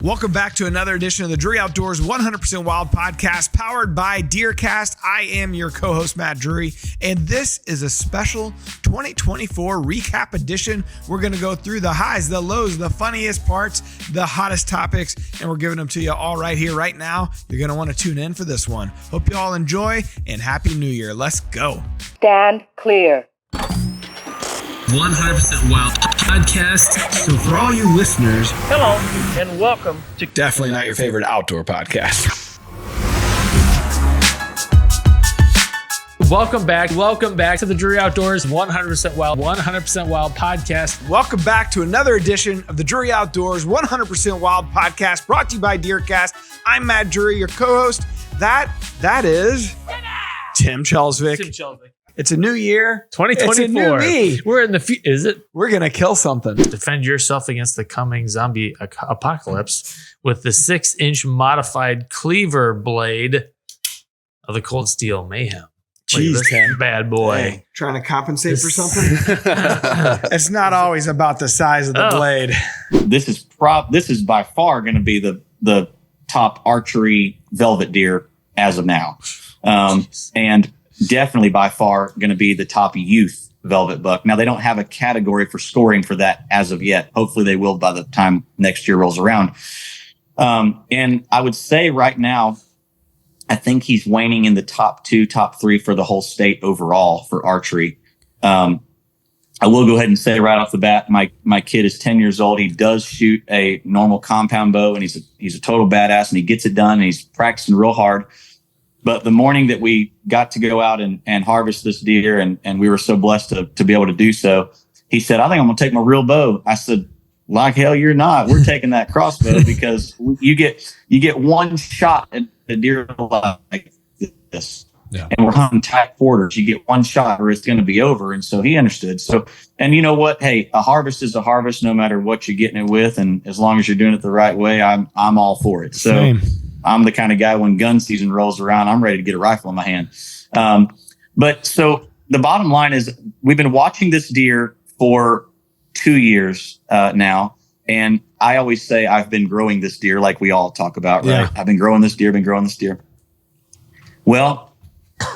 Welcome back to another edition of the Drury Outdoors 100% Wild podcast powered by DeerCast. I am your co-host, Matt Drury, and this is a special 2024 recap edition. We're going to go through the highs, the lows, the funniest parts, the hottest topics, and we're giving them to you all right here, right now. You're going to want to tune in for this one. Hope you all enjoy, and Happy New Year. Let's go. Stand clear. 100% Wild podcast. So for all you listeners, hello and welcome to definitely not your favorite outdoor podcast. Welcome back to the Drury Outdoors 100% Wild podcast. Welcome back to another edition of the Drury Outdoors 100% Wild podcast brought to you by DeerCast. I'm Matt Drury, your co-host. That is Tim Chelsvik. It's a new year. 2024. It's a new me. We're in the is it? We're going to kill something. Defend yourself against the coming zombie apocalypse with the 6-inch modified cleaver blade of the Cold Steel Mayhem. Jeez, Tim. Bad boy. Hey, trying to compensate for something? It's not always about the size of the blade. This is by far going to be the top archery velvet deer as of now. And definitely by far going to be the top youth velvet buck. Now, they don't have a category for scoring for that as of yet. Hopefully they will by the time next year rolls around. And I would say right now, I think he's waning in the top 2, top 3 for the whole state overall for archery. I will go ahead and say right off the bat, my kid is 10 years old. He does shoot a normal compound bow, and he's a total badass, and he gets it done, and he's practicing real hard. But the morning that we got to go out and harvest this deer, and we were so blessed to be able to do so, he said, I think I'm going to take my real bow. I said, like hell, you're not. We're taking that crossbow because you get one shot at the deer like this. Yeah. And we're hunting tight quarters. You get one shot or it's going to be over. And so he understood. So, and you know what? Hey, a harvest is a harvest no matter what you're getting it with. And as long as you're doing it the right way, I'm all for it. So Same. I'm the kind of guy when gun season rolls around, I'm ready to get a rifle in my hand. But so the bottom line is we've been watching this deer for 2 years now. And I always say I've been growing this deer like we all talk about, right? Yeah. I've been growing this deer, Well,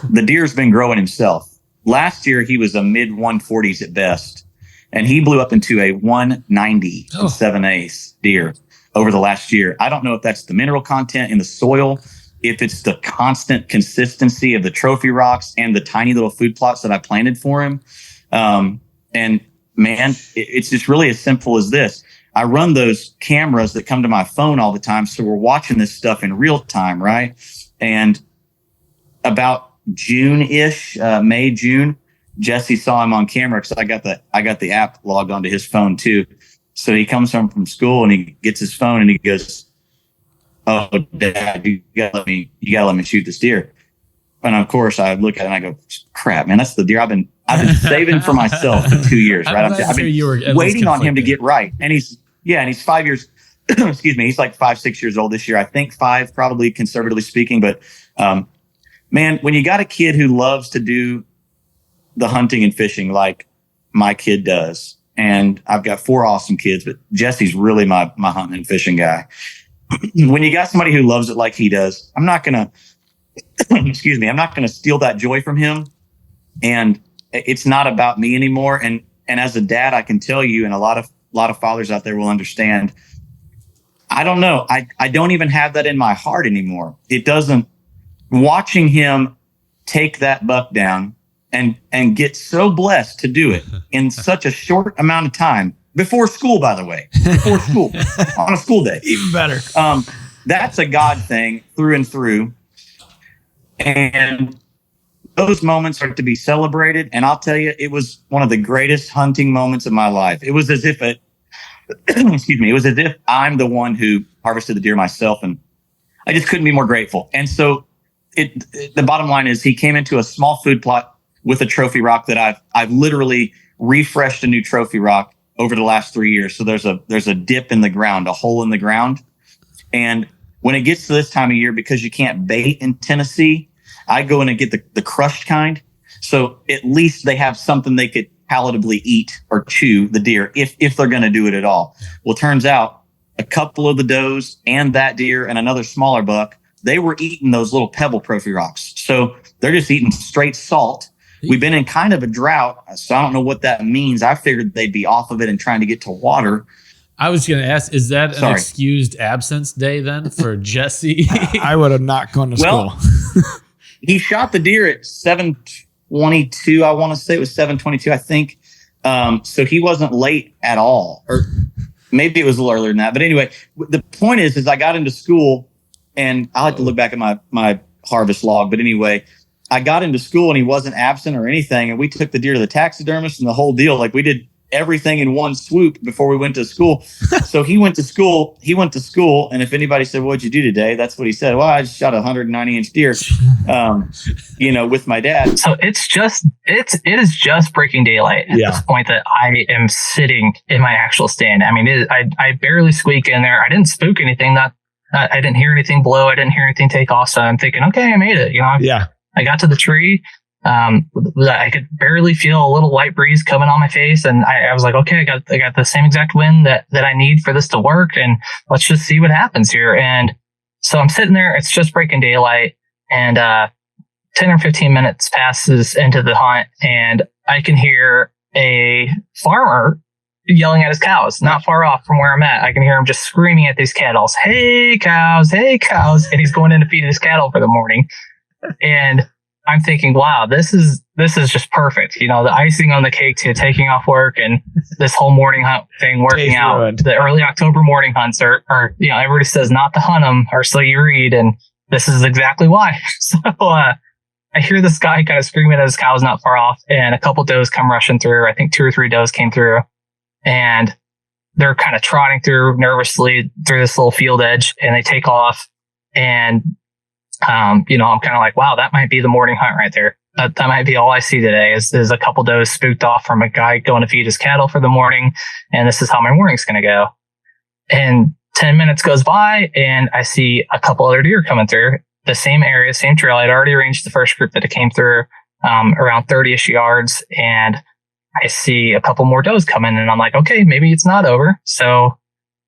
the deer's been growing himself. Last year, he was a mid 140s at best. And he blew up into a 190 7/8 deer over the last year. I don't know if that's the mineral content in the soil, if it's the constant consistency of the trophy rocks and the tiny little food plots that I planted for him. And man, it's just really as simple as this. I run those cameras that come to my phone all the time. So we're watching this stuff in real time, right? And about June-ish, May, June, Jesse saw him on camera because I got the app logged onto his phone too. So he comes home from school and he gets his phone and he goes, "Oh, Dad, you gotta let me shoot this deer." And of course, I look at it and I go, "Crap, man, that's the deer I've been saving for myself for 2 years, right? I've been waiting on him to get right." And he's 5 years. Excuse me, he's like 5-6 years old this year. I think 5, probably conservatively speaking. But man, when you got a kid who loves to do the hunting and fishing like my kid does. And I've got 4 awesome kids, but Jesse's really my hunting and fishing guy. When you got somebody who loves it like he does, I'm not going to steal that joy from him. And it's not about me anymore. And as a dad, I can tell you, and a lot of fathers out there will understand, I don't know. I don't even have that in my heart anymore. It doesn't, watching him take that buck down and get so blessed to do it in such a short amount of time before school, by the way, on a school day, even better. That's a God thing through and through. And those moments are to be celebrated. And I'll tell you, it was one of the greatest hunting moments of my life. It was as if it was as if I'm the one who harvested the deer myself. And I just couldn't be more grateful. And so the bottom line is he came into a small food plot with a trophy rock that I've literally refreshed a new trophy rock over the last 3 years. So there's a dip in the ground, a hole in the ground. And when it gets to this time of year, because you can't bait in Tennessee, I go in and get the crushed kind. So at least they have something they could palatably eat or chew, the deer, if they're going to do it at all. Well, it turns out a couple of the does and that deer and another smaller buck, they were eating those little pebble trophy rocks. So they're just eating straight salt. We've been in kind of a drought, so I don't know what that means. I figured they'd be off of it and trying to get to water. I was going to ask, is that an excused absence day then for Jesse? I would have not gone to school. He shot the deer at 7:22. I want to say it was 7:22, I think. So he wasn't late at all. Or maybe it was a little earlier than that. But anyway, the point is I got into school, and I like to look back at my harvest log. But anyway, I got into school and he wasn't absent or anything. And we took the deer to the taxidermist and the whole deal. Like we did everything in one swoop before we went to school. So he went to school. And if anybody said, what'd you do today? That's what he said. Well, I just shot a 190-inch deer, with my dad. So it is just breaking daylight at this point that I am sitting in my actual stand. I mean, I barely squeak in there. I didn't spook anything. I didn't hear anything blow. I didn't hear anything take off. So I'm thinking, okay, I made it. I got to the tree. I could barely feel a little light breeze coming on my face. And I was like, okay, I got the same exact wind that I need for this to work. And let's just see what happens here. And so I'm sitting there. It's just breaking daylight. And 10 or 15 minutes passes into the hunt. And I can hear a farmer yelling at his cows, not far off from where I'm at. I can hear him just screaming at these cattle. Hey, cows, hey, cows. And he's going in to feed his cattle for the morning. And I'm thinking, wow, this is just perfect. The icing on the cake to taking off work and this whole morning hunt thing working out. Ruined. The early October morning hunts are everybody says not to hunt them or so you read. And this is exactly why. So I hear this guy kind of screaming at his cows not far off, and a couple does come rushing through. I think 2 or 3 does came through, and they're kind of trotting through nervously through this little field edge, and they take off. And I'm kind of like, wow, that might be the morning hunt right there. That might be all I see today is a couple does spooked off from a guy going to feed his cattle for the morning. And this is how my morning's going to go. And 10 minutes goes by and I see a couple other deer coming through the same area, same trail. I'd already arranged the first group that it came through, around 30-ish yards. And I see a couple more does coming, and I'm like, okay, maybe it's not over. So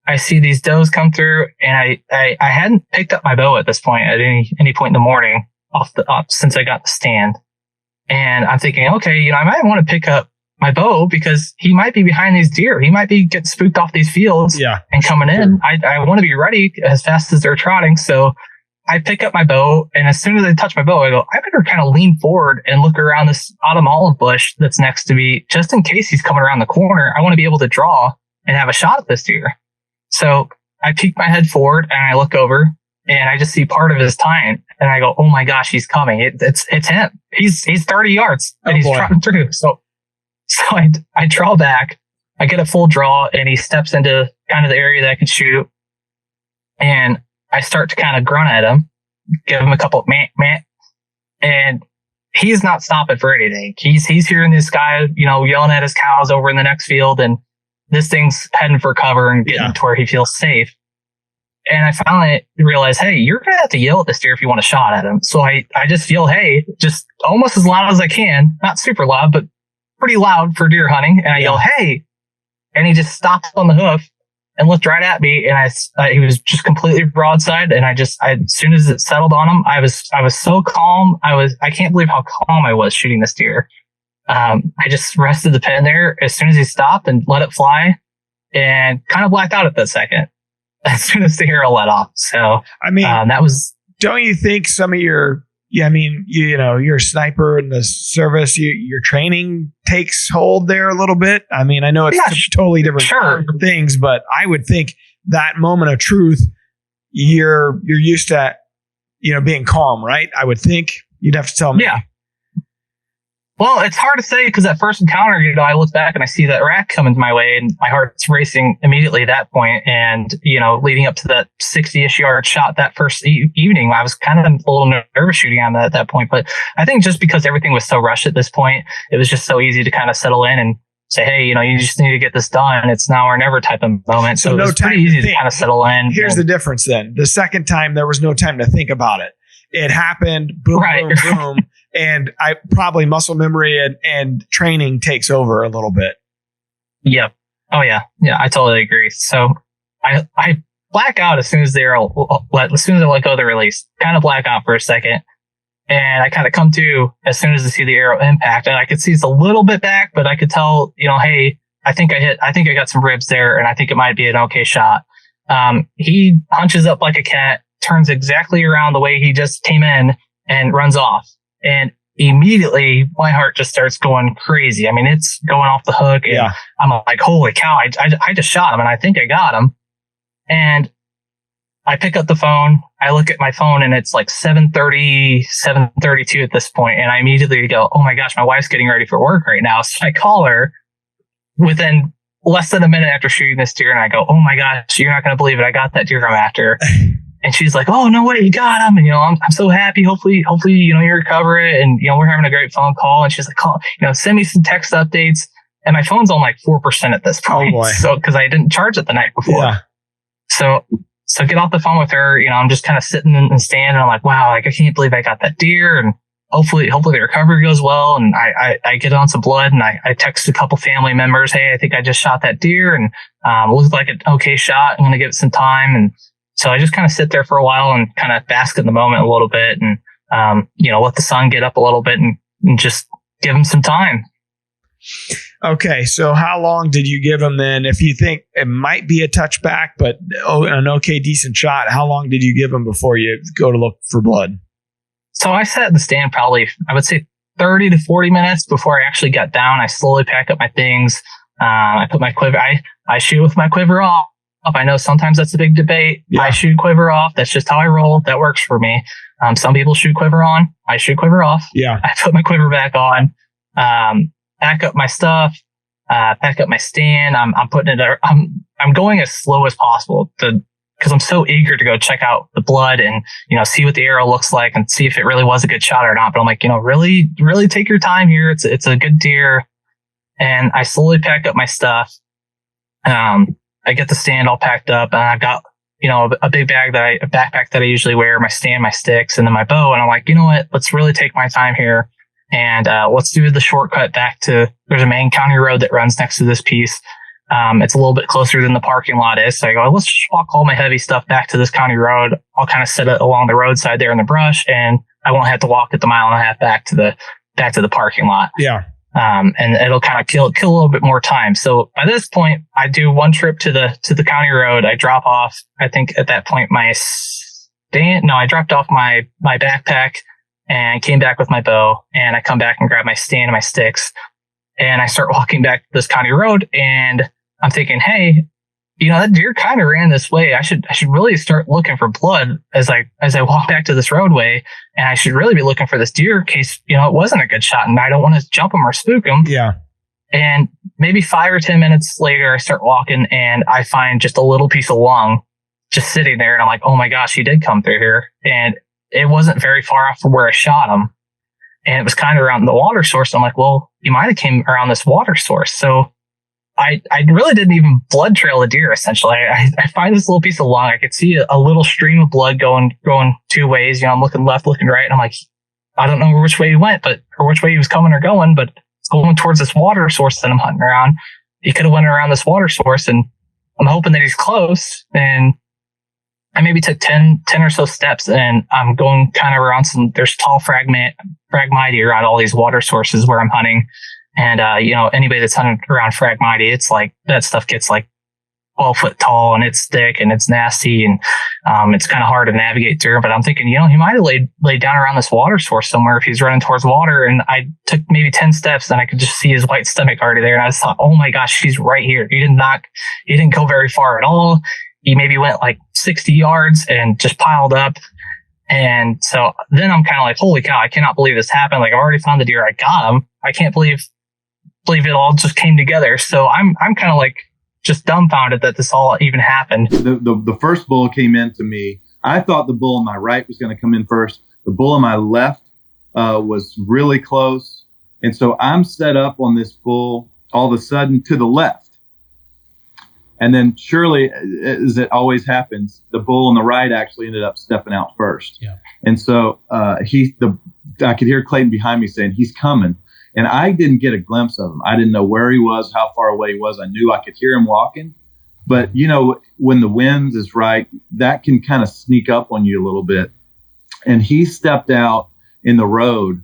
I see these does come through, and I hadn't picked up my bow at this point at any point in the morning since I got the stand. And I'm thinking, okay, I might want to pick up my bow because he might be behind these deer. He might be getting spooked off these fields and coming in. I want to be ready as fast as they're trotting. So I pick up my bow, and as soon as I touch my bow, I go, I better kind of lean forward and look around this autumn olive bush that's next to me, just in case he's coming around the corner. I want to be able to draw and have a shot at this deer. So I peek my head forward and I look over and I just see part of his tine, and I go, oh my gosh, he's coming. It's him. He's 30 yards and he's trotting through. So I draw back, I get a full draw, and he steps into kind of the area that I can shoot. And I start to kind of grunt at him, give him a couple of meh, and he's not stopping for anything. He's hearing this guy, yelling at his cows over in the next field, and this thing's heading for cover and getting to where he feels safe. And I finally realized, hey, you're going to have to yell at this deer if you want a shot at him. So I just yell, hey, just almost as loud as I can. Not super loud, but pretty loud for deer hunting. And I yell, hey, and he just stopped on the hoof and looked right at me. And he was just completely broadside. And as soon as it settled on him, I was so calm. I can't believe how calm I was shooting this deer. I just rested the pin there as soon as he stopped and let it fly, and kind of blacked out at that second as soon as the arrow let off. So, that was. Don't you think some of your, you're a sniper in the service, your training takes hold there a little bit? I know it's totally different things, but I would think that moment of truth, you're used to, being calm, right? I would think you'd have to tell me. Yeah. Well, it's hard to say because that first encounter, I look back and I see that rack coming my way, and my heart's racing immediately at that point. And, leading up to that 60-ish yard shot that first evening, I was kind of a little nervous shooting on that at that point. But I think just because everything was so rushed at this point, it was just so easy to kind of settle in and say, hey, you just need to get this done. It's now or never type of moment. So it was pretty easy to kind of settle in. Here's the difference then. The second time, there was no time to think about it. It happened, boom, boom, boom. And I probably muscle memory and training takes over a little bit. Yep. Oh yeah. Yeah, I totally agree. So I black out as soon as I let go of the release, kind of black out for a second. And I kind of come to as soon as I see the arrow impact, and I could see it's a little bit back, but I could tell, hey, I think I got some ribs there, and I think it might be an okay shot. He hunches up like a cat, turns exactly around the way he just came in, and runs off. And immediately my heart just starts going crazy. I mean, it's going off the hook, and I'm like, holy cow, I just shot him, and I think I got him. And I pick up the phone, I look at my phone, and it's like 7:30, 7:32 at this point, and I immediately go, oh my gosh, my wife's getting ready for work right now. So I call her within less than a minute after shooting this deer, and I go, oh my gosh, you're not going to believe it, I got that deer I'm after. And she's like, oh, no way, you got him. And, I'm so happy. Hopefully, you recover it. And, we're having a great phone call. And she's like, send me some text updates. And my phone's on like 4% at this point. Oh boy. So, cause I didn't charge it the night before. Yeah. So get off the phone with her. I'm just kind of sitting and standing. And I'm like, wow, I can't believe I got that deer. And hopefully the recovery goes well. And I get on some blood, and I text a couple family members. Hey, I think I just shot that deer, and looks like an okay shot. I'm going to give it some time. And so I just kind of sit there for a while and kind of bask in the moment a little bit, and, let the sun get up a little bit, and just give him some time. Okay. So how long did you give him then? If you think it might be a touchback, but an okay, decent shot, how long did you give him before you go to look for blood? So I sat in the stand probably, I would say 30 to 40 minutes before I actually got down. I slowly pack up my things. I put my quiver, I shoot with my quiver off. I know sometimes that's a big debate. Yeah. I shoot quiver off. That's just how I roll. That works for me. Some people shoot quiver on. I shoot quiver off. Yeah. I put my quiver back on. Pack up my stuff. Pack up my stand. I'm putting it. I'm going as slow as possible because I'm so eager to go check out the blood and see what the arrow looks like and see if it really was a good shot or not. But I'm like, really, really take your time here. It's a good deer. And I slowly pack up my stuff. I get the stand all packed up, and I've got, a big backpack that I usually wear, my stand, my sticks, and then my bow. And I'm like, you know what? Let's really take my time here. And, let's do the shortcut back to, there's a main county road that runs next to this piece. It's a little bit closer than the parking lot is. So I go, let's just walk all my heavy stuff back to this county road. I'll kind of set it along the roadside there in the brush, and I won't have to walk at the 1.5 miles back to the parking lot. Yeah. And it'll kind of kill a little bit more time. So by this point, I do one trip to the county road. I drop off, I think at that point, I dropped off my backpack and came back with my bow, and I come back and grab my stand and my sticks, and I start walking back this county road, and I'm thinking, hey, that deer kind of ran this way. I should really start looking for blood as I walk back to this roadway, and I should really be looking for this deer in case, it wasn't a good shot and I don't want to jump him or spook him. Yeah. And maybe 5 or 10 minutes later, I start walking, and I find just a little piece of lung just sitting there. And I'm like, oh my gosh, he did come through here. And it wasn't very far off from where I shot him. And it was kind of around the water source. I'm like, well, you might have came around this water source. So I really didn't even blood trail the deer, essentially. I find this little piece of lung. I could see a little stream of blood going 2 ways. I'm looking left, looking right. And I'm like, I don't know which way he went, or which way he was coming or going, but it's going towards this water source that I'm hunting around. He could have went around this water source, and I'm hoping that he's close. And I maybe took 10 or so steps, and I'm going kind of around there's tall phragmite around all these water sources where I'm hunting. And, anybody that's hunting around phragmite, it's like that stuff gets like 12 foot tall, and it's thick and it's nasty, and it's kind of hard to navigate through. But I'm thinking, he might have laid down around this water source somewhere if he's running towards water. And I took maybe 10 steps, and I could just see his white stomach already there. And I just thought, oh my gosh, he's right here. He didn't go very far at all. He maybe went like 60 yards and just piled up. And so then I'm kind of like, holy cow, I cannot believe this happened. Like, I've already found the deer. I got him. I can't believe it all just came together. So I'm kind of like just dumbfounded that this all even happened. The first bull came in to me. I thought the bull on my right was going to come in first. The bull on my left was really close. And so I'm set up on this bull all of a sudden to the left. And then surely, as it always happens, the bull on the right actually ended up stepping out first. Yeah. And so I could hear Clayton behind me saying, he's coming. And I didn't get a glimpse of him. I didn't know where he was, how far away he was. I knew I could hear him walking, But, when the wind is right, that can kind of sneak up on you a little bit. And he stepped out in the road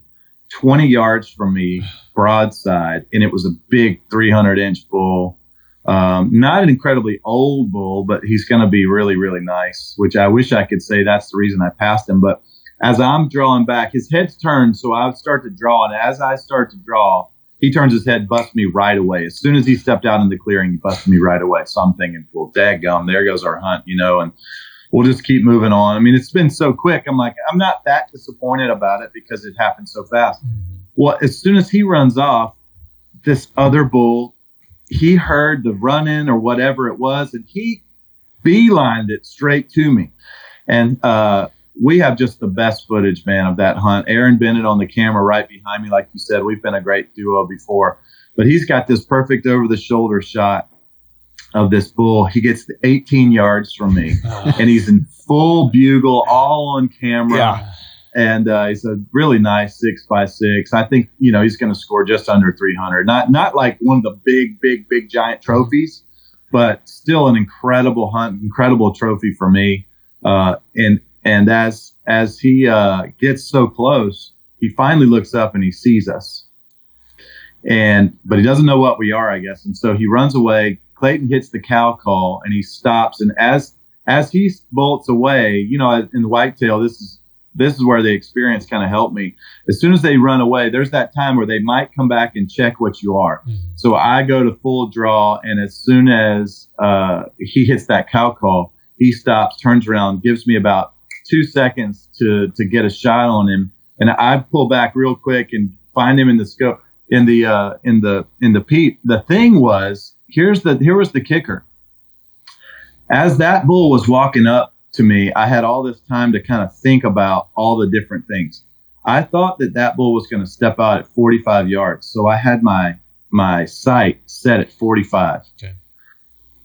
20 yards from me, broadside, and it was a big 300-inch bull. Not an incredibly old bull, but he's going to be really, really nice, which I wish I could say that's the reason I passed him. But as I'm drawing back, his head's turned, so I would start to draw. And as I start to draw, he turns his head, busts me right away. As soon as he stepped out in the clearing, he busted me right away. So I'm thinking, well, daggum, there goes our hunt, and we'll just keep moving on. I mean, it's been so quick. I'm like, I'm not that disappointed about it because it happened so fast. Mm-hmm. Well, as soon as he runs off, this other bull, he heard the run-in or whatever it was, and he beelined it straight to me. And we have just the best footage, man, of that hunt. Aaron Bennett on the camera right behind me. Like you said, we've been a great duo before. But he's got this perfect over-the-shoulder shot of this bull. He gets 18 yards from me, and he's in full bugle, all on camera. Yeah. And he's a really nice 6x6. I think, he's going to score just under 300. Not like one of the big, giant trophies, but still an incredible hunt, incredible trophy for me. And as he gets so close, he finally looks up and he sees us. But he doesn't know what we are, I guess. And so he runs away. Clayton hits the cow call and he stops. And as he bolts away, in the whitetail, this is where the experience kind of helped me. As soon as they run away, there's that time where they might come back and check what you are. Mm-hmm. So I go to full draw, and as soon as he hits that cow call, he stops, turns around, gives me about 2 seconds to get a shot on him, and I pull back real quick and find him in the scope in the peep. The thing was, here was the kicker. As that bull was walking up to me, I had all this time to kind of think about all the different things. I thought that bull was going to step out at 45 yards. So I had my sight set at 45. Okay.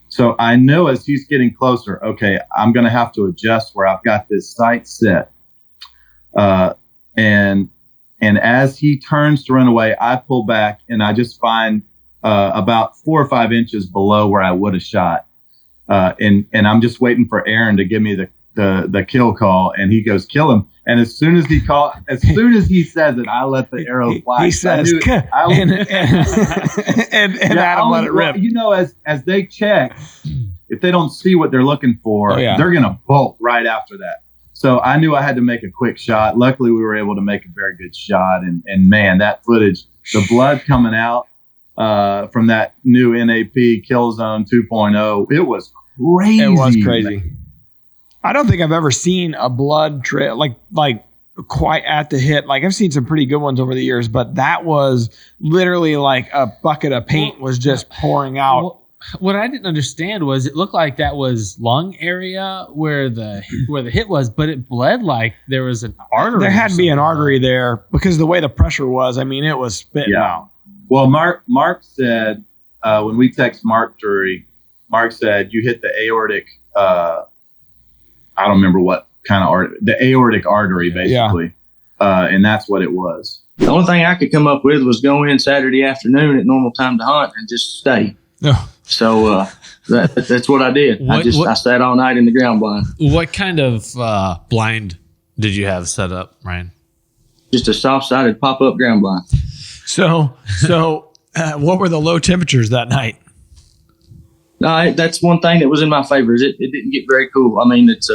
So I know as he's getting closer, okay, I'm going to have to adjust where I've got this sight set. And as he turns to run away, I pull back and I just find about 4 or 5 inches below where I would have shot. And I'm just waiting for Aaron to give me the kill call, and he goes, kill him. And as soon as he says it, I let the arrow fly. He says, and Adam let it rip. As they check, if they don't see what they're looking for, they're going to bolt right after that. So I knew I had to make a quick shot. Luckily, we were able to make a very good shot. And man, that footage, the blood coming out from that new NAP Kill Zone 2.0, it was crazy. It was crazy. I don't think I've ever seen a blood trail like quite at the hit. Like I've seen some pretty good ones over the years, but that was literally like a bucket of paint was just pouring out. Well, what I didn't understand was it looked like that was lung area where the hit was, but it bled like there was an artery. There had to be an artery there because of the way the pressure was. I mean, it was spitting out. Well, Mark said when we text Mark Drury, Mark said you hit the aortic. I don't remember what kind of the aortic artery, basically. Yeah. And that's what it was. The only thing I could come up with was go in Saturday afternoon at normal time to hunt and just stay. Oh. So that's what I did. I sat all night in the ground blind. What kind of blind did you have set up, Ryan? Just a soft-sided pop-up ground blind. So what were the low temperatures that night? No, that's one thing that was in my favor. It didn't get very cool. I mean, it's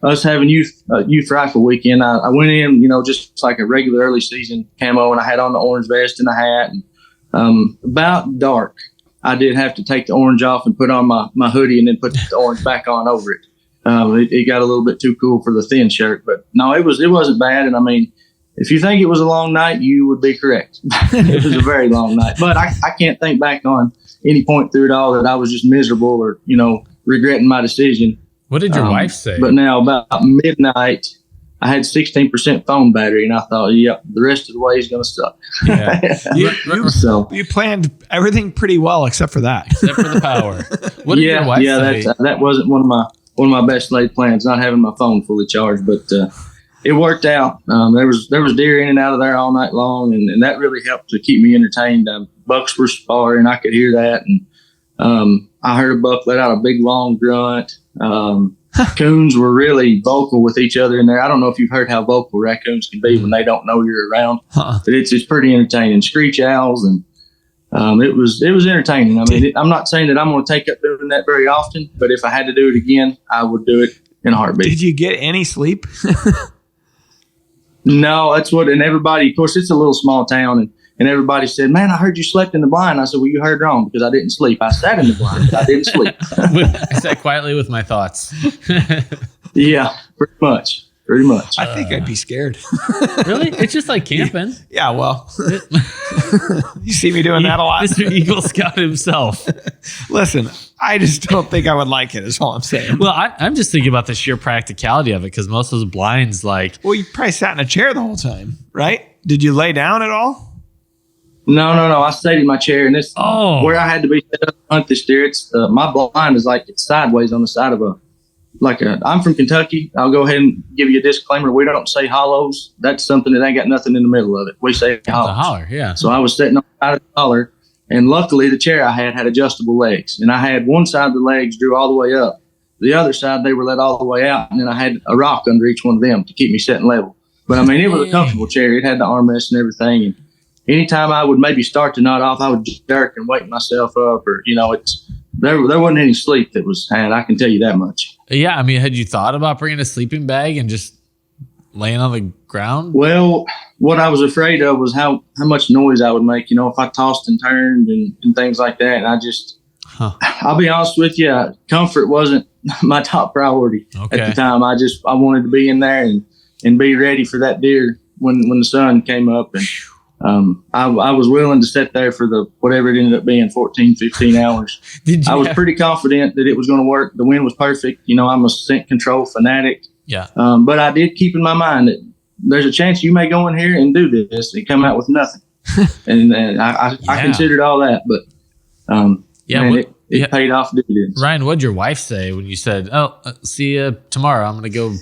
us having youth rifle weekend. I went in, just like a regular early season camo, and I had on the orange vest and a hat. And about dark, I did have to take the orange off and put on my hoodie, and then put the orange back on over it. It got a little bit too cool for the thin shirt, but no, it wasn't bad. And I mean, if you think it was a long night, you would be correct. It was a very long night, but I can't think back on any point through it all that I was just miserable or, regretting my decision. What did your wife say? But now about midnight, I had 16% phone battery, and I thought, the rest of the way is going to suck. Yeah. You planned everything pretty well except for that. Except for the power. What did your wife say? That wasn't one of my best laid plans, not having my phone fully charged, but it worked out. There was deer in and out of there all night long, and that really helped to keep me entertained. Bucks were sparring, I could hear that, and I heard a buck let out a big long grunt. Coons were really vocal with each other in there. I don't know if you've heard how vocal raccoons can be when they don't know you're around, but it's pretty entertaining. Screech owls, and it was entertaining. I mean, I'm not saying that I'm going to take up doing that very often, but if I had to do it again, I would do it in a heartbeat. Did you get any sleep? No, that's what, and everybody, of course, it's a little small town, and everybody said, "Man, I heard you slept in the blind." I said, "Well, you heard wrong, because I didn't sleep. I sat in the blind, but I didn't sleep." I sat quietly with my thoughts. Yeah, pretty much. I think I'd be scared. Really? It's just like camping. Yeah, well, you see me doing that a lot. Mr. Eagle Scout himself. Listen, I just don't think I would like it, is all I'm saying. Well, I'm just thinking about the sheer practicality of it, because most of those blinds, like... Well, you probably sat in a chair the whole time, right? Did you lay down at all? No. I stayed in my chair, and this where I had to be set up to hunt this deer. It's my blind is like it's sideways on the side of I'm from Kentucky. I'll go ahead and give you a disclaimer. We don't say hollows. That's something that ain't got nothing in the middle of it. We say hollows. A holler, yeah. So I was sitting on the side of the holler, and luckily the chair I had adjustable legs, and I had one side of the legs drew all the way up. The other side, they were let all the way out, and then I had a rock under each one of them to keep me sitting level. But I mean, it was a comfortable chair. It had the armrest and everything, and anytime I would maybe start to nod off, I would jerk and wake myself up, or there wasn't any sleep that was had. I can tell you that much. Yeah, I mean, had you thought about bringing a sleeping bag and just laying on the ground? Well, what I was afraid of was how much noise I would make. If I tossed and turned and things like that. And I just, I'll be honest with you, comfort wasn't my top priority at the time. I wanted to be in there and be ready for that deer when the sun came up, and. I was willing to sit there for whatever it ended up being, 14, 15 hours. I was pretty confident that it was going to work. The wind was perfect. I'm a scent control fanatic. Yeah. But I did keep in my mind that there's a chance you may go in here and do this and come out with nothing. and I considered all that, but it paid off dividends. Ryan, what'd your wife say when you said, see you tomorrow? I'm going to go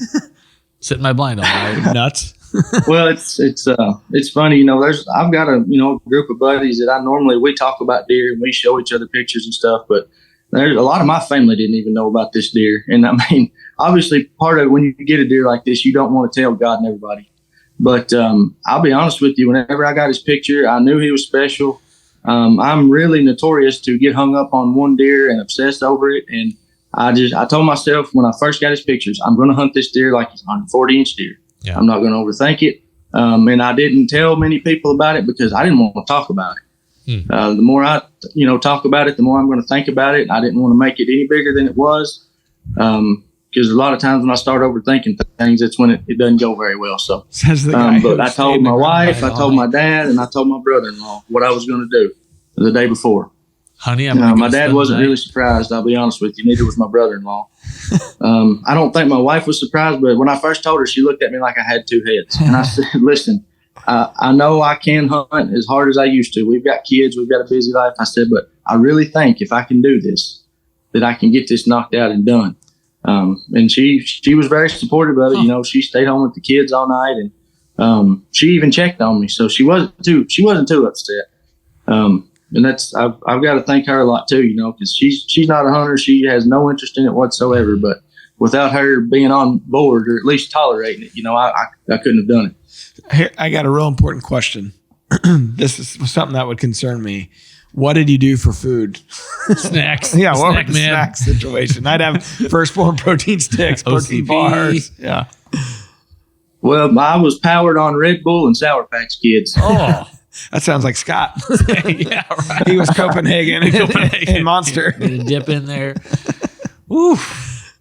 sit in my blind all night? Nuts. Well, it's funny, I've got a group of buddies that we talk about deer and we show each other pictures and stuff, but there's a lot of my family didn't even know about this deer. And I mean, obviously part of when you get a deer like this, you don't want to tell God and everybody. But I'll be honest with you, whenever I got his picture, I knew he was special. I'm really notorious to get hung up on one deer and obsessed over it. And I told myself when I first got his pictures, I'm going to hunt this deer like he's a 140-inch deer. Yeah. I'm not going to overthink it. And I didn't tell many people about it because I didn't want to talk about it. The more I, talk about it, the more I'm going to think about it. I didn't want to make it any bigger than it was. Because a lot of times when I start overthinking things, it's when it doesn't go very well. So, but I told my wife, I told my dad, and I told my brother-in-law what I was going to do the day before. Honey, my dad wasn't really surprised. I'll be honest with you. Neither was my brother-in-law. I don't think my wife was surprised, but when I first told her, she looked at me like I had two heads. And I said, listen, I know I can hunt as hard as I used to. We've got kids. We've got a busy life. I said, but I really think if I can do this, that I can get this knocked out and done. And she was very supportive of it. She stayed home with the kids all night, and she even checked on me. So she wasn't too upset. And that's I've got to thank her a lot too, because she's not a hunter. She has no interest in it whatsoever. But without her being on board or at least tolerating it, I couldn't have done it. Here, I got a real important question. This is something that would concern me. What did you do for food? Snacks. Yeah, what was the snack situation? I'd have Firstborn protein sticks, protein bars. Yeah. Well, I was powered on Red Bull and Sour Patch Kids. Oh. That sounds like Scott. Yeah, right. He was Copenhagen and Monster. Dip in there. Woo.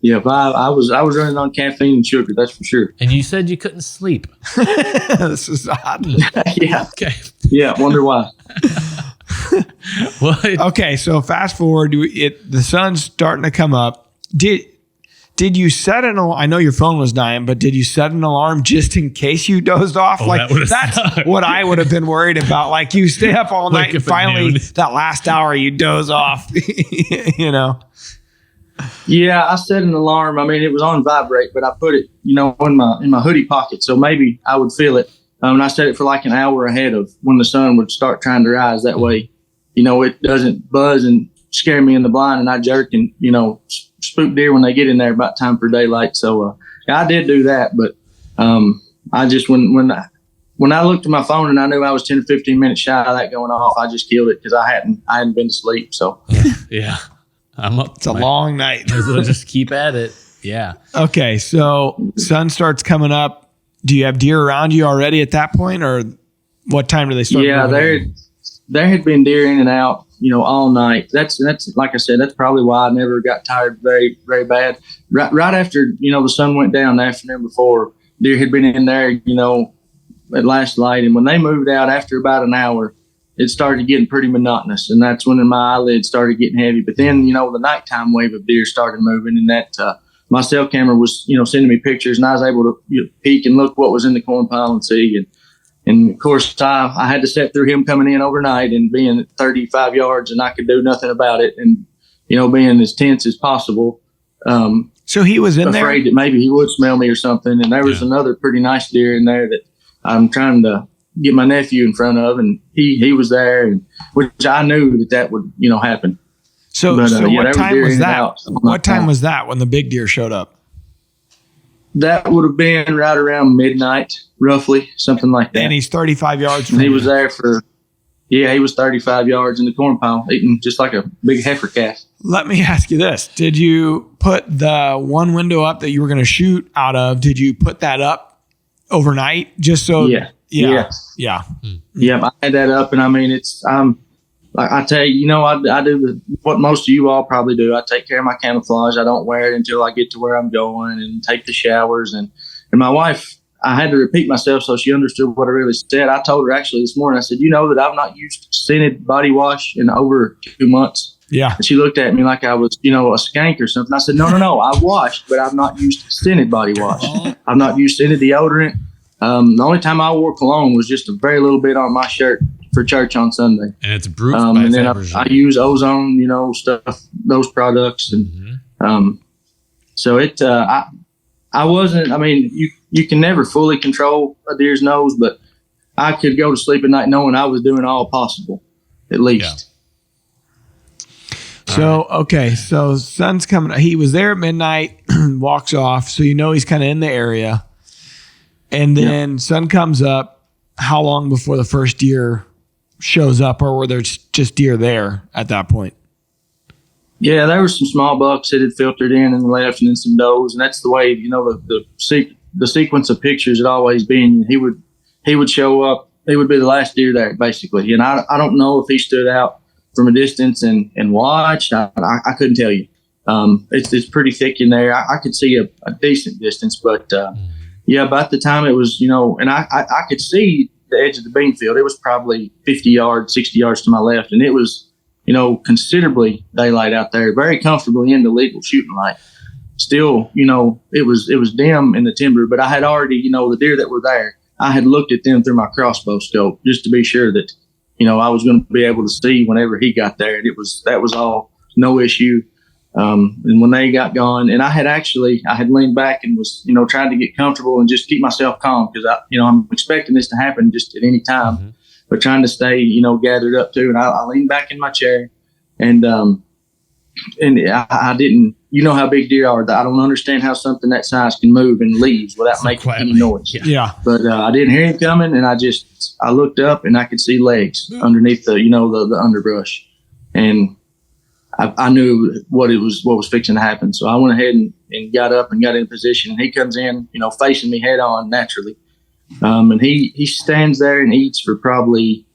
Yeah, I was running on caffeine and sugar, that's for sure. And you said you couldn't sleep. This is odd. Yeah. Okay. Yeah, wonder why. Okay, so fast forward. The sun's starting to come up. Did you set an alarm? I know your phone was dying, but did you set an alarm just in case you dozed off? That's sucked. What I would have been worried about. Like you stay up all night and finally that last hour you doze off, Yeah, I set an alarm. I mean, it was on vibrate, but I put it, in my hoodie pocket. So maybe I would feel it. And I set it for like an hour ahead of when the sun would start trying to rise. That way, it doesn't buzz and scare me in the blind, and I jerk and, spook deer when they get in there about time for daylight. So I did do that, but I just when I looked at my phone and I knew I was 10 or 15 minutes shy of that going off, I just killed it because I hadn't been to sleep. So yeah, I'm up. It's a long night. We'll just keep at it. Yeah. Okay, so sun starts coming up. Do you have deer around you already at that point, or what time do they start? Yeah, there had been deer in and out, all night. That's like I said, that's probably why I never got tired very, very bad. Right after, the sun went down the afternoon before, deer had been in there, at last light. And when they moved out after about an hour, it started getting pretty monotonous. And that's when my eyelids started getting heavy. But then, the nighttime wave of deer started moving, and that my cell camera was, sending me pictures, and I was able to peek and look what was in the corn pile and see. And of course, I had to sit through him coming in overnight and being at 35 yards, and I could do nothing about it. And, being as tense as possible. So he was in there? Afraid that maybe he would smell me or something. And there was another pretty nice deer in there that I'm trying to get my nephew in front of, and he was there, and which I knew that would, happen. So what time was that? What time was that when the big deer showed up? That would have been right around midnight, roughly, something like that. And he's 35 yards from he was there he was 35 yards in the corn pile, eating just like a big heifer calf. Let me ask you this. Did you put the one window up that you were going to shoot out of, did you put that up overnight just so? Yeah. Yeah. Yeah, I had that up, and I mean, like I tell you, I do what most of you all probably do. I take care of my camouflage. I don't wear it until I get to where I'm going and take the showers. And my wife, I had to repeat myself so she understood what I really said. I told her actually this morning, I said, that I've not used scented body wash in over 2 months. Yeah. And she looked at me like I was, a skank or something. I said, no, I washed, but I've not used scented body wash. I've not used scented deodorant. The only time I wore cologne was just a very little bit on my shirt for church on Sunday. And it's Brute by and then I use ozone, stuff, those products. And so I wasn't, you can never fully control a deer's nose, but I could go to sleep at night knowing I was doing all possible, at least. Yeah. So, okay. So sun's coming. He was there at midnight, walks off. So, he's kind of in the area. And then sun comes up. How long before the first deer shows up, or were there just deer there at that point? Yeah, there were some small bucks that had filtered in and left, and then some does. And that's the way, the sequence of pictures had always been. He would show up. He would be the last deer there, basically. And I don't know if he stood out from a distance and watched. I couldn't tell you. It's pretty thick in there. I could see a decent distance, but about the time it was, and I could see the edge of the bean field. It was probably 50 yards, 60 yards to my left, and it was, considerably daylight out there, very comfortably in the legal shooting light. Still, it was dim in the timber, but I had already, the deer that were there, I had looked at them through my crossbow scope just to be sure that, I was going to be able to see whenever he got there. And that was all no issue. And when they got gone, and I had leaned back and was, trying to get comfortable and just keep myself calm because I'm expecting this to happen just at any time, but trying to stay, gathered up too. And I leaned back in my chair, and I didn't, how big deer are. I don't understand how something that size can move and leaves without making any noise. Yeah. But I didn't hear him coming, and I looked up and I could see legs underneath the underbrush, and I knew what was fixing to happen. So I went ahead and got up and got in position, and he comes in, facing me head on naturally. And he stands there and eats for probably,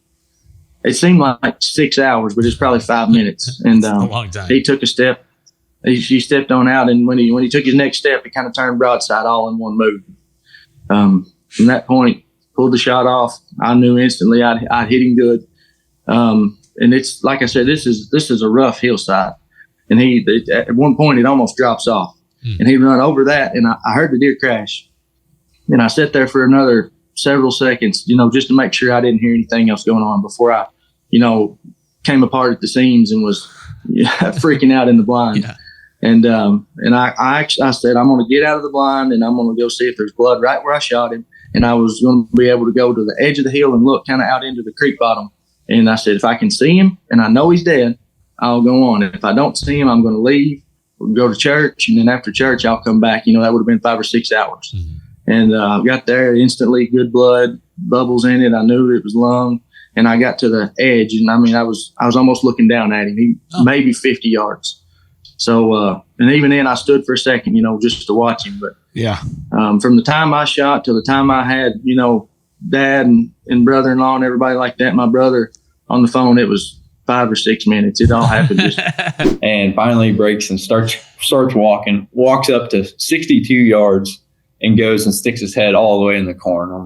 it seemed like 6 hours, but it's probably 5 minutes. And a long time. He took a step. He stepped on out, and when he took his next step, he kind of turned broadside all in one move. From that point, pulled the shot off. I knew instantly I'd hit him good. And it's like I said, this is a rough hillside, and at one point it almost drops off, and he run over that, and I heard the deer crash, and I sat there for another several seconds, just to make sure I didn't hear anything else going on before I, came apart at the seams and was freaking out in the blind. Yeah. And I said, I'm going to get out of the blind, and I'm going to go see if there's blood right where I shot him, and I was going to be able to go to the edge of the hill and look kind of out into the creek bottom. And I said, if I can see him and I know he's dead, I'll go on. If I don't see him, I'm going to leave, go to church, and then after church, I'll come back. That would have been 5 or 6 hours. Mm-hmm. And I got there instantly, good blood, bubbles in it. I knew it was lung. And I got to the edge, and I was almost looking down at him. Maybe 50 yards. So, and even then, I stood for a second, just to watch him. But yeah, from the time I shot till the time I had, dad and brother-in-law and everybody like that, my brother on the phone, it was 5 or 6 minutes. It all happened. And finally, he breaks and starts walking. Walks up to 62 yards and goes and sticks his head all the way in the corn. I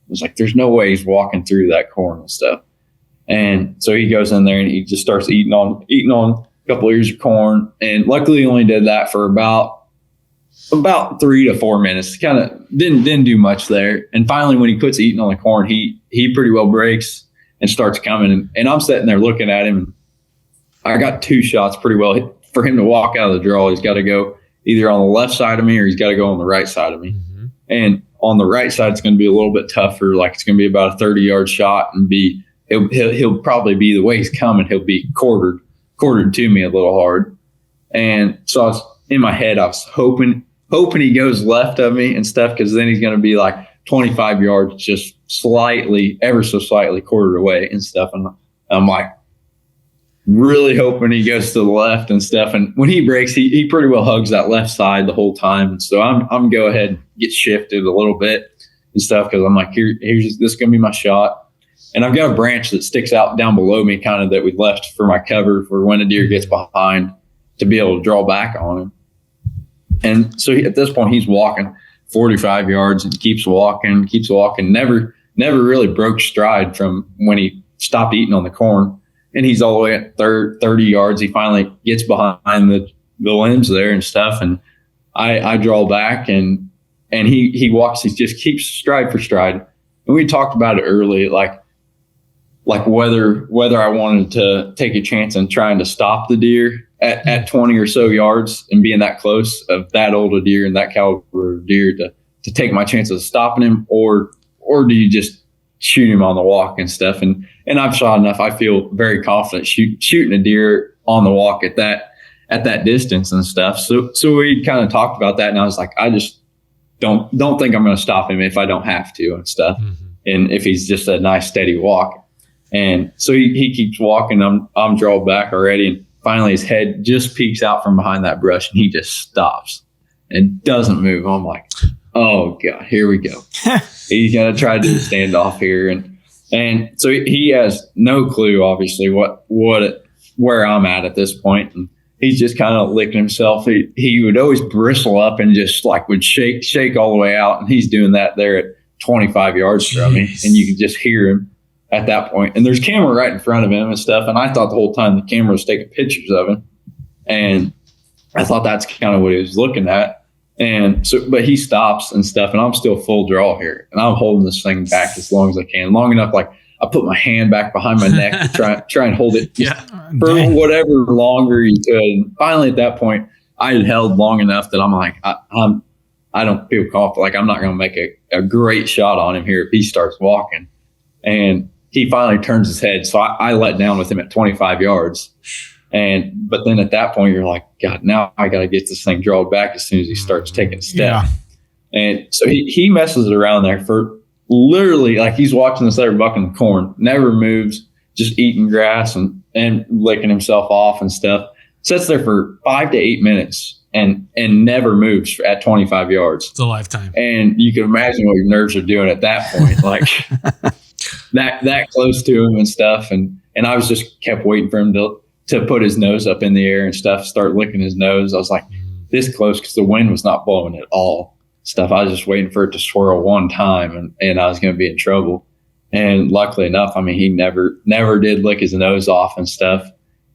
was like, there's no way he's walking through that corn and stuff. And so he goes in there and he just starts eating on a couple of ears of corn. And luckily he only did that for about 3 to 4 minutes. Kind of didn't do much there. And finally, when he quits eating on the corn, he pretty well breaks and starts coming. And I'm sitting there looking at him. And I got 2 shots pretty well. For him to walk out of the draw, he's got to go either on the left side of me or he's got to go on the right side of me. Mm-hmm. And on the right side, it's going to be a little bit tougher. Like it's going to be about a 30-yard shot and he'll probably be the way he's coming. He'll be quartered to me a little hard. And so I was in my head, I was hoping he goes left of me and stuff, because then he's going to be like 25 yards, just ever so slightly quartered away and stuff. And I'm like really hoping he goes to the left and stuff. And when he breaks, he pretty well hugs that left side the whole time. And so I'm going to go ahead and get shifted a little bit and stuff, because I'm like, here's this is going to be my shot. And I've got a branch that sticks out down below me, kind of that we left for my cover for when a deer gets behind to be able to draw back on him. And so at this point, he's walking 45 yards and keeps walking, never really broke stride from when he stopped eating on the corn. And he's all the way at 30 yards. He finally gets behind the limbs there and stuff. And I draw back and he walks, he just keeps stride for stride. And we talked about it early, like whether I wanted to take a chance on trying to stop the deer at 20 or so yards and being that close of that old a deer and that caliber of deer to take my chances of stopping him, or do you just shoot him on the walk and stuff? And I've shot enough. I feel very confident shooting a deer on the walk at that distance and stuff. So we kind of talked about that, and I was like, I just don't think I'm going to stop him if I don't have to and stuff. Mm-hmm. And if he's just a nice steady walk. And so he keeps walking. I'm drawn back already, and finally his head just peeks out from behind that brush, and he just stops and doesn't move. I'm like, oh God, here we go. He's gonna try to do a standoff here, and so he has no clue, obviously, where I'm at this point, and he's just kind of licking himself. He would always bristle up and just would shake all the way out, and he's doing that there at 25 yards from me, and you can just hear him at that point. And there's a camera right in front of him and stuff, and I thought the whole time the camera was taking pictures of him, and I thought that's kind of what he was looking at. And so, but he stops and stuff, and I'm still full draw here, and I'm holding this thing back as long as I can, long enough like I put my hand back behind my neck to try and hold it for whatever longer you could. And finally, at that point, I had held long enough that I'm like, I don't feel confident. Like I'm not going to make a great shot on him here if he starts walking. And he finally turns his head, so I let down with him at 25 yards. But then at that point, you're like, God, now I got to get this thing drawn back as soon as he starts taking a step. Yeah. And so he messes it around there for literally, like he's watching this other buck in the corn, never moves, just eating grass and licking himself off and stuff. Sits there for 5 to 8 minutes and never moves at 25 yards. It's a lifetime. And you can imagine what your nerves are doing at that point, like that close to him and stuff. And I was just kept waiting for him to put his nose up in the air and stuff, start licking his nose. I was like this close because the wind was not blowing at all. Stuff. I was just waiting for it to swirl one time and I was going to be in trouble. And luckily enough, I mean, he never did lick his nose off and stuff.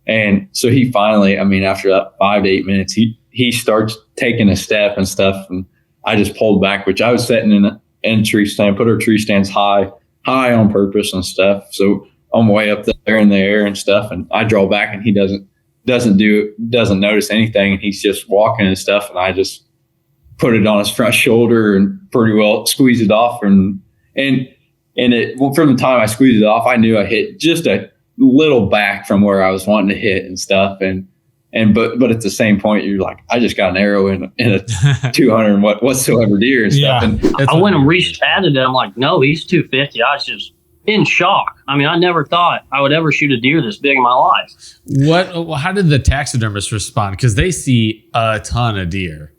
And so he finally, I mean, after that 5 to 8 minutes, he starts taking a step and stuff. And I just pulled back, which I was sitting in a tree stand, put our tree stands high on purpose and stuff. So I'm way up there in the air and stuff. And I draw back and he doesn't notice anything. And he's just walking and stuff. And I just put it on his front shoulder and pretty well squeeze it off. And from the time I squeezed it off, I knew I hit just a little back from where I was wanting to hit and stuff. But at the same point, you're like, I just got an arrow in a 200 whatsoever deer and stuff. And I went and re-statted it. I'm like, no, he's 250. I was just in shock. I mean, I never thought I would ever shoot a deer this big in my life. How did the taxidermists respond? Because they see a ton of deer.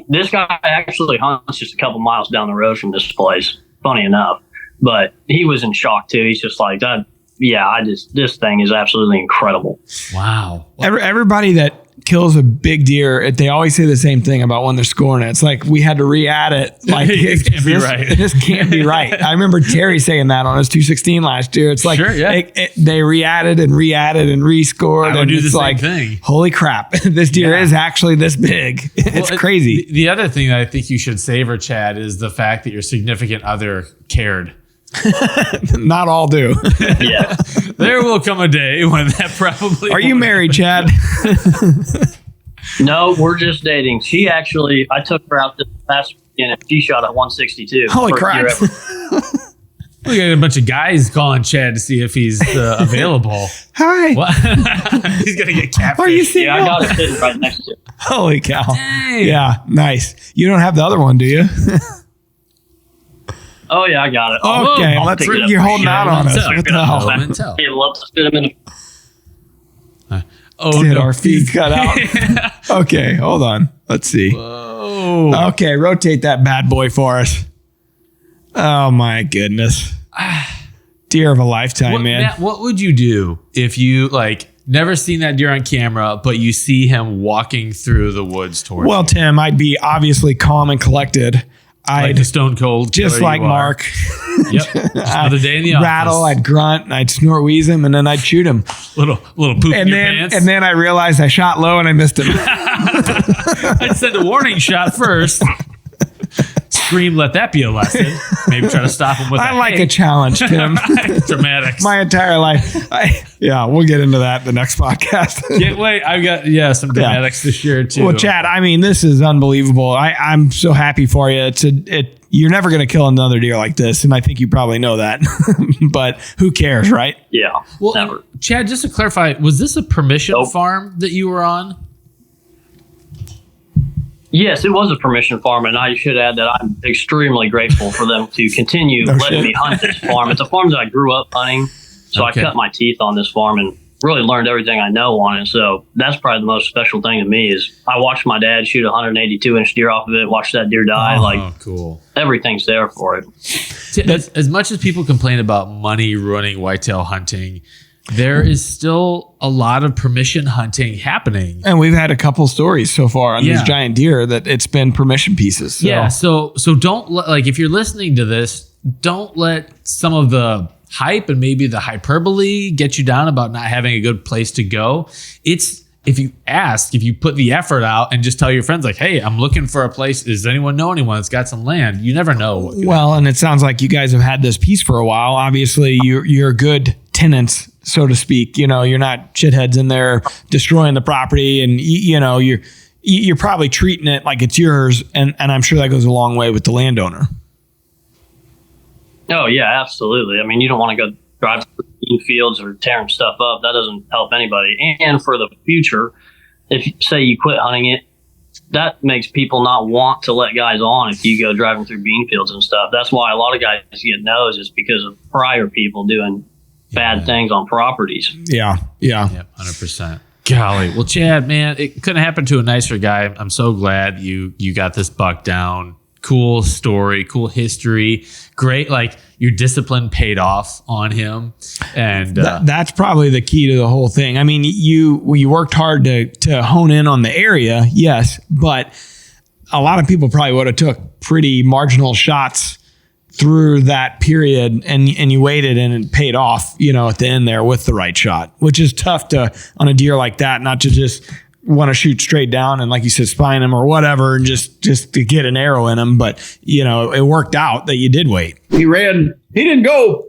This guy actually hunts just a couple miles down the road from this place, funny enough. But he was in shock too. He's just like, this thing is absolutely incredible. Wow. Everybody that kills a big deer, they always say the same thing about when they're scoring it. It's like, we had to re-add it. Like, it can't be right. This can't be right. I remember Terry saying that on his 216 last year. It's like, sure, yeah. They re-added and rescored. I would do the same thing. Holy crap, this deer is actually this big. It's crazy. The other thing that I think you should savor, Chad, is the fact that your significant other cared. Not all do. Yeah. There will come a day when that probably. Are you married, Chad? No, we're just dating. She actually, I took her out this past weekend and she shot at 162. Holy crap. We got a bunch of guys calling Chad to see if he's available. Hi. What? He's going to get catfished. Are you seeing? Yeah, I got it sitting right next to him. Holy cow. Dang. Yeah, nice. You don't have the other one, do you? Oh, yeah, I got it. Okay, you're holding out on us. What the hell? I'd love to fit him in. Did our feed cut out? Okay, hold on. Let's see. Whoa. Okay, rotate that bad boy for us. Oh, my goodness. Deer of a lifetime, man. Matt, what would you do if you, never seen that deer on camera, but you see him walking through the woods towards you? Tim, I'd be obviously calm and collected. Like a stone cold killer, just like Mark. Yep. Just another day in the rattle, office. I'd grunt, and I'd snort wheeze him, and then I'd shoot him. Little poop in your pants. And then I realized I shot low and I missed him. I'd send a warning shot first. Scream, let that be a lesson. Maybe try to stop him with I like a challenge, Tim. Dramatics. My entire life. We'll get into that in the next podcast. I've got some dramatics to share too. Well, Chad, I mean, this is unbelievable. I'm so happy for you. You're never going to kill another deer like this, and I think you probably know that. But who cares, right? Yeah. Well, never. Chad, just to clarify, was this a permission farm that you were on? Yes, it was a permission farm, and I should add that I'm extremely grateful for them to continue letting me hunt this farm. It's a farm that I grew up hunting, so I cut my teeth on this farm and really learned everything I know on it. So that's probably the most special thing to me is I watched my dad shoot a 182-inch deer off of it, watched that deer die. Cool. Everything's there for it. As much as people complain about money ruining whitetail hunting, there is still a lot of permission hunting happening. And we've had a couple stories so far on these giant deer that it's been permission pieces. So. Yeah. So don't if you're listening to this, don't let some of the hype and maybe the hyperbole get you down about not having a good place to go. If you put the effort out and just tell your friends hey, I'm looking for a place. Does anyone know anyone that's got some land? You never know. And it sounds like you guys have had this piece for a while. Obviously you're good tenants, so to speak. You're not shitheads in there destroying the property, and you're probably treating it like it's yours, and I'm sure that goes a long way with the landowner. Oh yeah, absolutely. I mean, you don't want to go drive through bean fields or tearing stuff up. That doesn't help anybody. And for the future, if say you quit hunting it, that makes people not want to let guys on if you go driving through bean fields and stuff. That's why a lot of guys get no's, is because of prior people doing bad things on properties. Yeah. 100%. Golly. Well, Chad, man, it couldn't happen to a nicer guy. I'm so glad you got this buck down. Cool story, cool history. Great, your discipline paid off on him. And that's probably the key to the whole thing. I mean, you worked hard to hone in on the area, yes, but a lot of people probably would have took pretty marginal shots through that period, and you waited, and it paid off, at the end there with the right shot, which is tough on a deer like that, not to just want to shoot straight down and, like you said, spine him or whatever, and just to get an arrow in him. But, it worked out that you did wait. He didn't go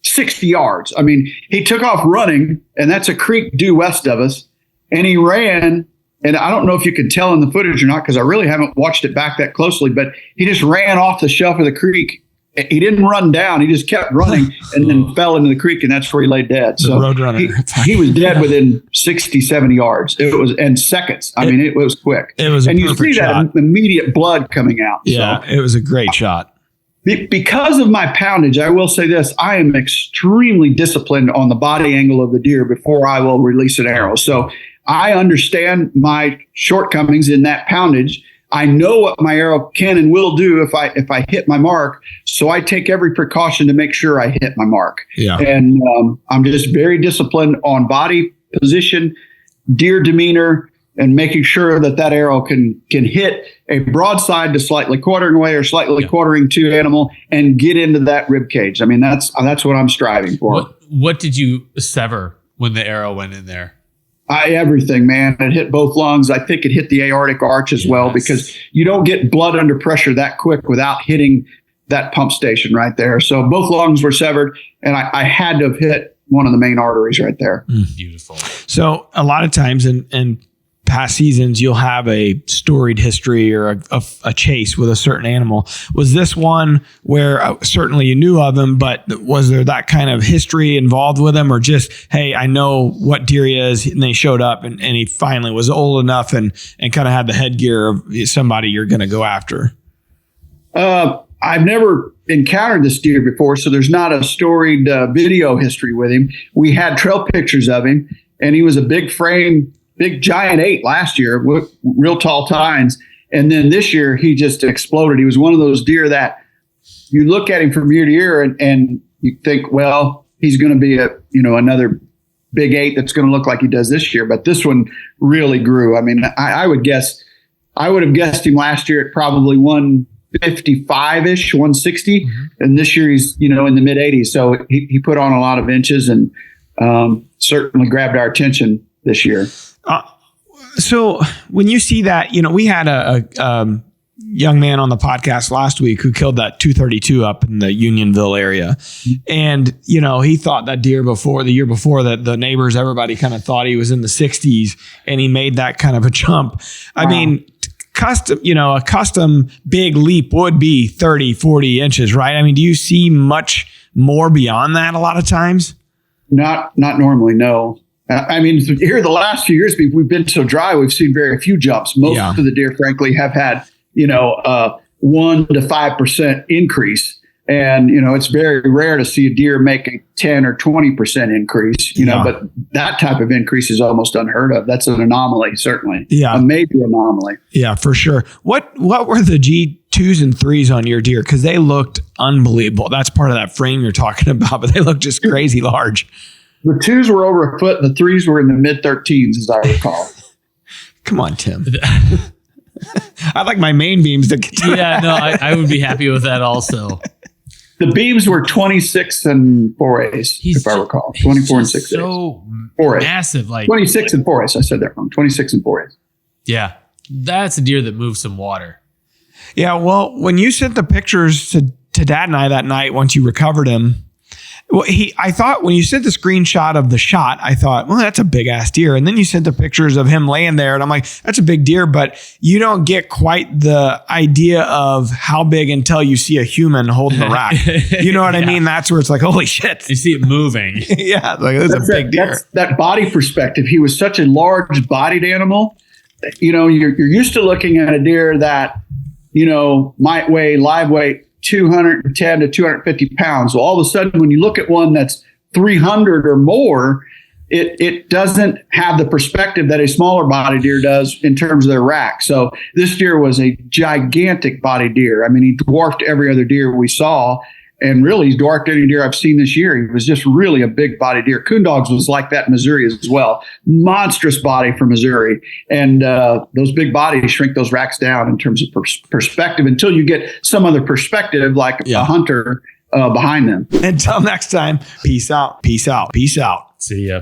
60 yards. I mean, he took off running, and that's a creek due west of us. And he ran, and I don't know if you can tell in the footage or not, because I really haven't watched it back that closely, but he just ran off the shelf of the creek he didn't run down. He just kept running and then fell into the creek, and that's where he lay dead. So he was dead within 60, 70 yards. It was, and seconds. I mean, it was quick. It was, and you see that immediate blood coming out. Yeah, so it was a great shot. Because of my poundage, I will say this: I am extremely disciplined on the body angle of the deer before I will release an arrow. So I understand my shortcomings in that poundage. I know what my arrow can and will do if I hit my mark. So I take every precaution to make sure I hit my mark. Yeah. And I'm just very disciplined on body position, deer demeanor, and making sure that arrow can hit a broadside to slightly quartering away or slightly quartering to animal and get into that rib cage. I mean, that's what I'm striving for. What did you sever when the arrow went in there? Everything, man. It hit both lungs. I think it hit the aortic arch as well, because you don't get blood under pressure that quick without hitting that pump station right there. So both lungs were severed, and I had to have hit one of the main arteries right there. Beautiful. So a lot of times in past seasons, you'll have a storied history or a chase with a certain animal. Was this one where certainly you knew of him, but was there that kind of history involved with him, or just, hey, I know what deer he is, and they showed up and he finally was old enough and kind of had the headgear of somebody you're going to go after? I've never encountered this deer before, so there's not a storied video history with him. We had trail pictures of him, and he was a big frame, big giant 8 last year with real tall tines. And then this year he just exploded. He was one of those deer that you look at him from year to year and you think, well, he's going to be another big 8 that's going to look like he does this year. But this one really grew. I mean, I would have guessed him last year at probably 155-ish, 160. Mm-hmm. And this year he's, in the mid 80s. So he put on a lot of inches and certainly grabbed our attention this year. So when you see that, we had a young man on the podcast last week who killed that 232 up in the Unionville area. And, he thought that deer the year before that the neighbors, everybody kind of thought he was in the 60s, and he made that kind of a jump. Wow. I mean, a custom big leap would be 30, 40 inches, right? I mean, do you see much more beyond that a lot of times? Not normally, no. I mean, here the last few years, we've been so dry, we've seen very few jumps. Most of the deer, frankly, have had, 1 to 5% increase. And, it's very rare to see a deer make a 10 or 20% increase, but that type of increase is almost unheard of. That's an anomaly, certainly. Yeah. A major anomaly. Yeah, for sure. What were the G2s and 3s on your deer? Because they looked unbelievable. That's part of that frame you're talking about, but they look just crazy large. The 2s were over a foot, and the 3s were in the mid 13s, as I recall. Come on, Tim. I'd like my main beams to get I would be happy with that also. The beams were 26 and 4/8, if I recall. 24 and 6/8. So 4/8. Massive, 26 and 4/8. I said that wrong. 26 and 4/8. Yeah, that's a deer that moves some water. Yeah, well, when you sent the pictures to Dad and I that night, once you recovered him, well, I thought when you sent the screenshot of the shot, I thought, well, that's a big ass deer. And then you sent the pictures of him laying there, and I'm like, that's a big deer, but you don't get quite the idea of how big until you see a human holding the rack. You know what I mean? That's where it's like, holy shit. You see it moving. Yeah, like that's a big deer. That's that body perspective. He was such a large bodied animal. You're used to looking at a deer that, might weigh live weight 210 to 250 pounds. So all of a sudden, when you look at one that's 300 or more, it doesn't have the perspective that a smaller body deer does in terms of their rack. So this deer was a gigantic body deer. I mean, he dwarfed every other deer we saw, and really he's dwarfed any deer I've seen this year. He was just really a big body deer. Coon dogs was like that in Missouri as well. Monstrous body for Missouri. And those big bodies shrink those racks down in terms of perspective until you get some other perspective like a hunter behind them. Until next time, peace out, peace out, peace out. See ya.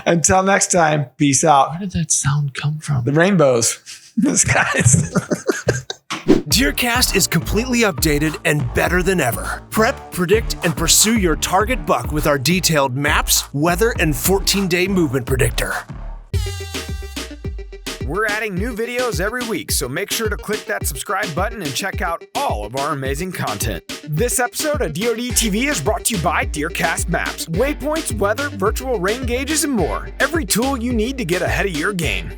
Until next time, peace out. Where did that sound come from? The rainbows. The skies. DeerCast is completely updated and better than ever. Prep, predict, and pursue your target buck with our detailed maps, weather, and 14-day movement predictor. we're adding new videos every week, so make sure to click that subscribe button and check out all of our amazing content. This episode of DoD TV is brought to you by DeerCast Maps, waypoints, weather, virtual rain gauges, and more. Every tool you need to get ahead of your game.